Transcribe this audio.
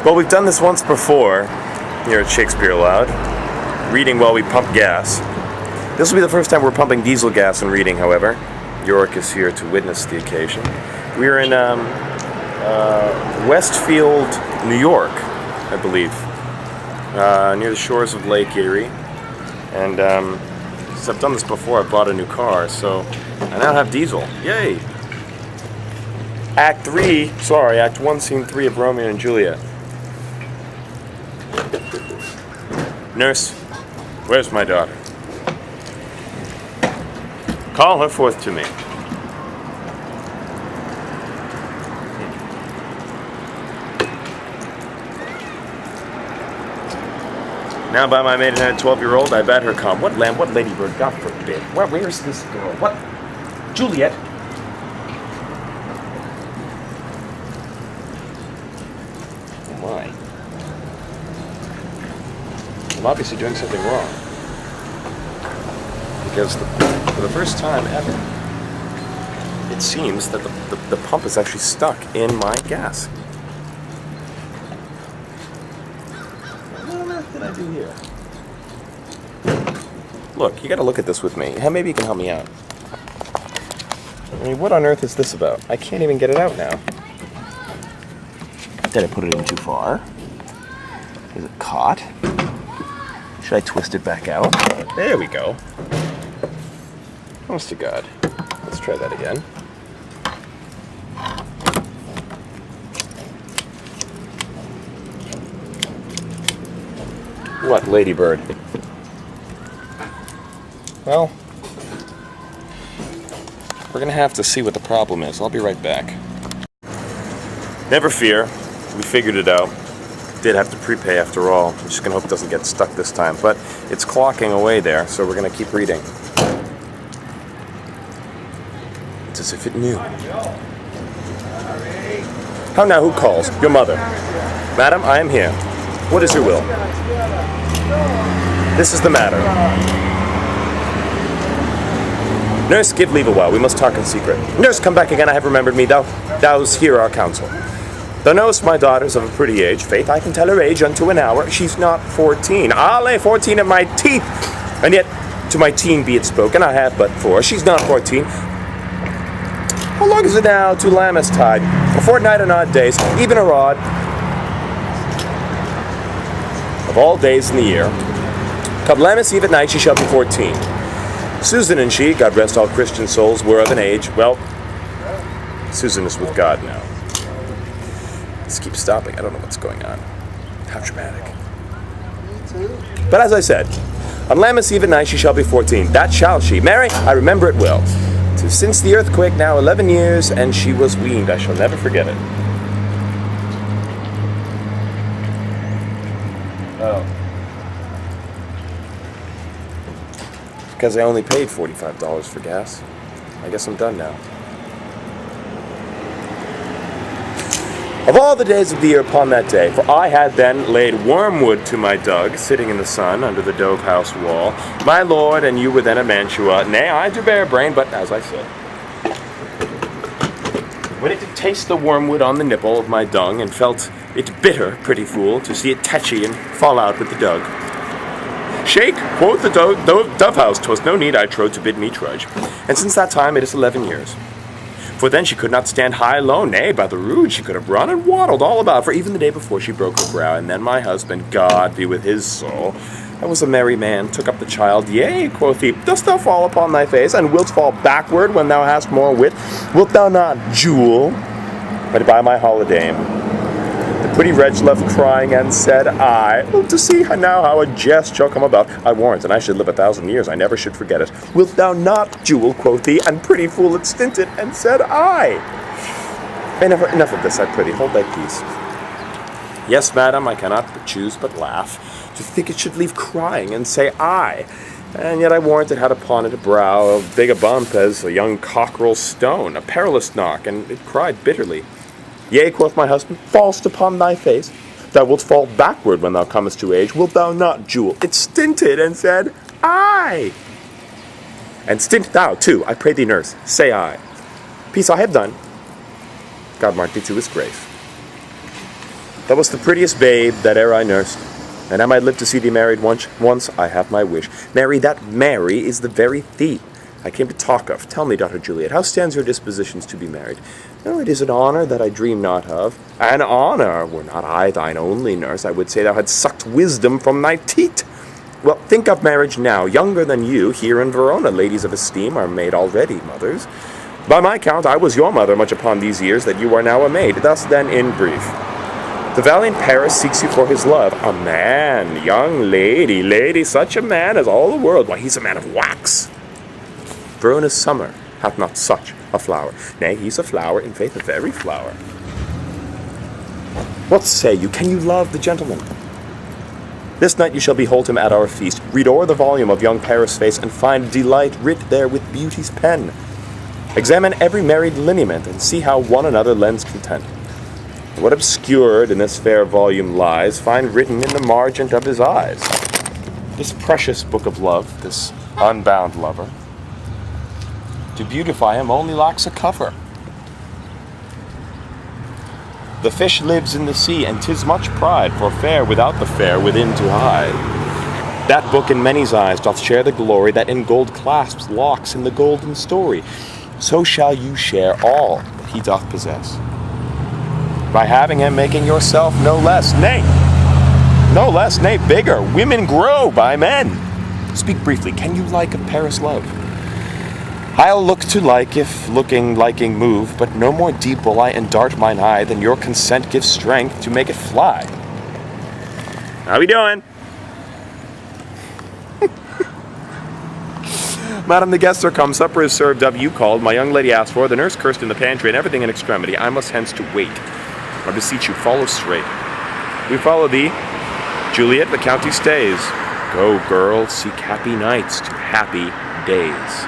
Well, we've done this once before here at Shakespeare Aloud, reading while we pump gas. This will be the first time we're pumping diesel gas and reading, however. York is here to witness the occasion. We're in Westfield, New York, I believe, near the shores of Lake Erie. And since I've done this before, I bought a new car, so I now have diesel. Yay! Act 1, Scene 3 of Romeo and Juliet. Nurse, where's my daughter? Call her forth to me. Now by my maidenhead 12-year-old, I bade her come. What lamb, what ladybird, God forbid. Where's this girl? What? Juliet? Oh my. I'm obviously doing something wrong. Because for the first time ever, it seems that the pump is actually stuck in my gas. What on earth did I do here? Look, you gotta look at this with me. Maybe you can help me out. I mean, what on earth is this about? I can't even get it out now. Did I put it in too far? Is it caught? Should I twist it back out? There we go. Honest to God. Let's try that again. What, ladybird? Well, we're gonna have to see what the problem is. I'll be right back. Never fear. We figured it out. Did have to prepay after all. I'm just gonna hope it doesn't get stuck this time. But it's clocking away there, so we're gonna keep reading. It's as if it knew. How now, who calls? Your mother. Madam, I am here. What is your will? This is the matter. Nurse, give leave a while. We must talk in secret. Nurse, come back again. I have remembered me. Thou's hear our counsel. Thou knowest my daughter's of a pretty age. Faith, I can tell her age unto an hour. She's not 14. I'll lay 14 in my teeth. And yet, to my teen be it spoken, I have but 4. She's not 14. How long is it now to Lammas tide? A fortnight and odd days, even a rod. Of all days in the year, come Lammas eve at night, she shall be 14. Susan and she, God rest all Christian souls, were of an age. Well, Susan is with God now. This keeps stopping. I don't know what's going on. How dramatic. But as I said, on Lammas eve at night she shall be 14. That shall she. Mary, I remember it well. 'Tis since the earthquake now 11 years, and she was weaned. I shall never forget it. Oh. Because I only paid $45 for gas. I guess I'm done now. Of all the days of the year upon that day, for I had then laid wormwood to my dug, sitting in the sun under the dove house wall, my lord and you were then at Mantua. Nay, I do bear a brain, but as I said, when it did taste the wormwood on the nipple of my dung, and felt it bitter, pretty fool, to see it tetchy and fall out with the dug. Shake, quoth the dove house, 'twas no need, I trow, to bid me trudge. And since that time it is 11 years. For then she could not stand high alone, nay, by the rood she could have run and waddled all about, for even the day before she broke her brow, and then my husband, God be with his soul, that was a merry man, took up the child. Yea, quoth he, dost thou fall upon thy face, and wilt fall backward when thou hast more wit? Wilt thou not, jewel? But by my holiday, the pretty wretch left crying, and said, I, oh, to see now how a jest shall come about. I warrant, and I should live 1,000 years, I never should forget it. Wilt thou not, jewel, quoth he, and pretty fool it stinted, and said, I. Enough of this, I prithee, hold thy peace. Yes, madam, I cannot choose but laugh, to think it should leave crying, and say, I. And yet I warrant it had upon it a brow as big a bump as a young cockerel's stone, a perilous knock, and it cried bitterly. Yea, quoth my husband, fall'st upon thy face. Thou wilt fall backward when thou comest to age. Wilt thou not, jewel? It stinted, and said, I. And stint thou, too, I pray thee, nurse, say I. Peace I have done. God mark thee to his grace. Thou wast the prettiest babe that e'er I nursed, and I might live to see thee married once I have my wish. Mary, that Mary is the very theme I came to talk of. Tell me, daughter Juliet, how stands your dispositions to be married? No, it is an honour that I dream not of. An honour! Were not I thine only nurse, I would say thou hadst sucked wisdom from thy teat. Well, think of marriage now. Younger than you, here in Verona, ladies of esteem are made already mothers. By my count, I was your mother much upon these years that you are now a maid. Thus, then, in brief, the valiant Paris seeks you for his love. A man, young lady, such a man as all the world. Why, he's a man of wax. Verona's summer hath not such a flower. Nay, he's a flower, in faith, a very flower. What say you? Can you love the gentleman? This night you shall behold him at our feast. Read o'er the volume of young Paris' face, and find delight writ there with beauty's pen. Examine every married lineament, and see how one another lends content. What obscured in this fair volume lies, find written in the margent of his eyes. This precious book of love, this unbound lover, to beautify him only lacks a cover. The fish lives in the sea, and 'tis much pride for fair without the fair within to hide. That book in many's eyes doth share the glory that in gold clasps locks in the golden story. So shall you share all that he doth possess, by having him making yourself no less, nay, bigger. Women grow by men. Speak briefly, can you like a Paris love? I'll look to like if looking liking move, but no more deep will I endart mine eye than your consent gives strength to make it fly. How we doing? Madam, the guests are come, supper is served up, you called, my young lady asked for, the nurse cursed in the pantry, and everything in extremity. I must hence to wait. I beseech you, follow straight. We follow thee. Juliet, the county stays. Go, girl, seek happy nights to happy days.